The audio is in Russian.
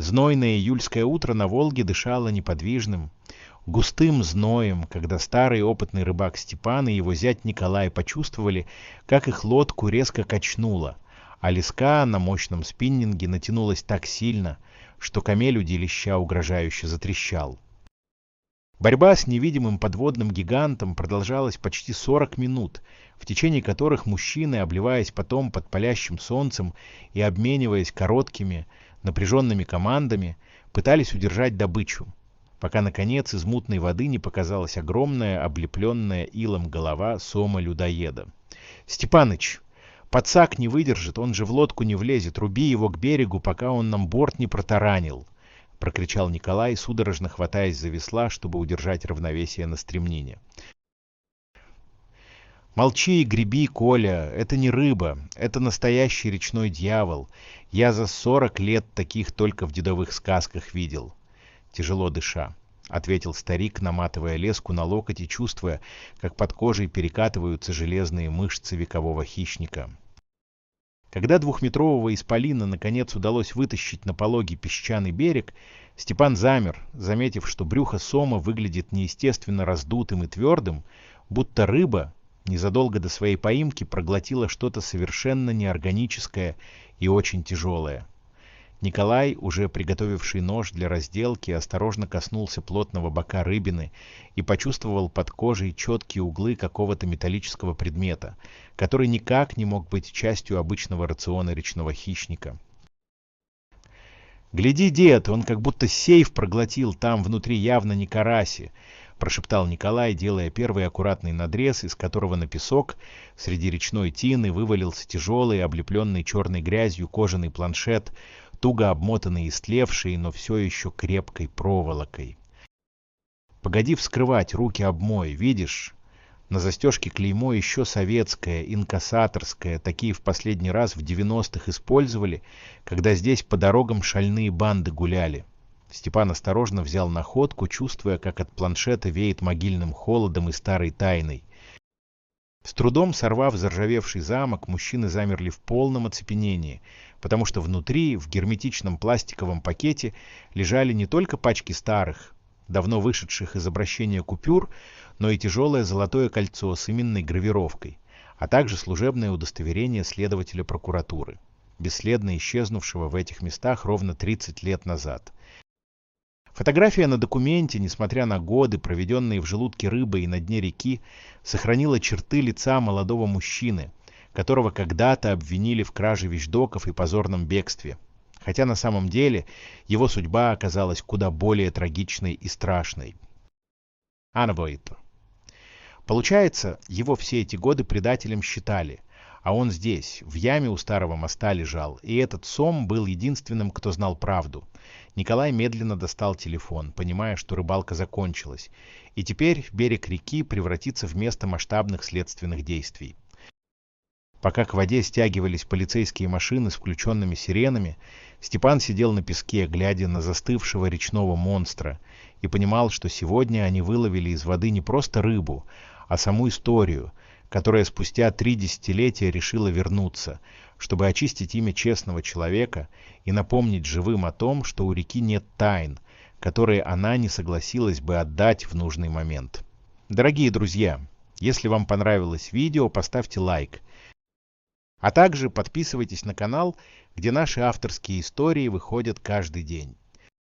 Знойное июльское утро на Волге дышало неподвижным, густым зноем, когда старый опытный рыбак Степан и его зять Николай почувствовали, как их лодку резко качнуло, а леска на мощном спиннинге натянулась так сильно, что камель удилища угрожающе затрещал. Борьба с невидимым подводным гигантом продолжалась почти 40 минут, в течение которых мужчины, обливаясь потом под палящим солнцем и обмениваясь короткими, напряженными командами, пытались удержать добычу, пока, наконец, из мутной воды не показалась огромная, облепленная илом голова сома-людоеда. «Степаныч, подсак не выдержит, он же в лодку не влезет, руби его к берегу, пока он нам борт не протаранил!» — прокричал Николай, судорожно хватаясь за весла, чтобы удержать равновесие на стремнине. «Молчи и греби, Коля, это не рыба, это настоящий речной дьявол. Я за 40 лет таких только в дедовых сказках видел», — тяжело дыша, — ответил старик, наматывая леску на локоть и чувствуя, как под кожей перекатываются железные мышцы векового хищника. Когда двухметрового исполина наконец удалось вытащить на пологий песчаный берег, Степан замер, заметив, что брюхо сома выглядит неестественно раздутым и твердым, будто рыба незадолго до своей поимки проглотила что-то совершенно неорганическое и очень тяжелое. Николай, уже приготовивший нож для разделки, осторожно коснулся плотного бока рыбины и почувствовал под кожей четкие углы какого-то металлического предмета, который никак не мог быть частью обычного рациона речного хищника. «Гляди, дед, он как будто сейф проглотил, там внутри явно не караси», — прошептал Николай, делая первый аккуратный надрез, из которого на песок среди речной тины вывалился тяжелый, облепленный черной грязью кожаный планшет, туго обмотанный истлевшей, но все еще крепкой проволокой. «Погоди вскрывать, руки обмой, видишь? На застежке клеймо еще советское, инкассаторское, такие в последний раз в 90-х использовали, когда здесь по дорогам шальные банды гуляли». Степан осторожно взял находку, чувствуя, как от планшета веет могильным холодом и старой тайной. С трудом сорвав заржавевший замок, мужчины замерли в полном оцепенении, потому что внутри, в герметичном пластиковом пакете, лежали не только пачки старых, давно вышедших из обращения купюр, но и тяжелое золотое кольцо с именной гравировкой, а также служебное удостоверение следователя прокуратуры, бесследно исчезнувшего в этих местах ровно 30 лет назад. Фотография на документе, несмотря на годы, проведенные в желудке рыбы и на дне реки, сохранила черты лица молодого мужчины, которого когда-то обвинили в краже вещдоков и позорном бегстве, хотя на самом деле его судьба оказалась куда более трагичной и страшной. Анавоиту. Получается, его все эти годы предателем считали, а он здесь, в яме у старого моста лежал, и этот сом был единственным, кто знал правду. Николай медленно достал телефон, понимая, что рыбалка закончилась, и теперь берег реки превратится в место масштабных следственных действий. Пока к воде стягивались полицейские машины с включенными сиренами, Степан сидел на песке, глядя на застывшего речного монстра, и понимал, что сегодня они выловили из воды не просто рыбу, а саму историю, которая спустя 3 десятилетия решила вернуться, чтобы очистить имя честного человека и напомнить живым о том, что у реки нет тайн, которые она не согласилась бы отдать в нужный момент. Дорогие друзья, если вам понравилось видео, поставьте лайк. А также подписывайтесь на канал, где наши авторские истории выходят каждый день.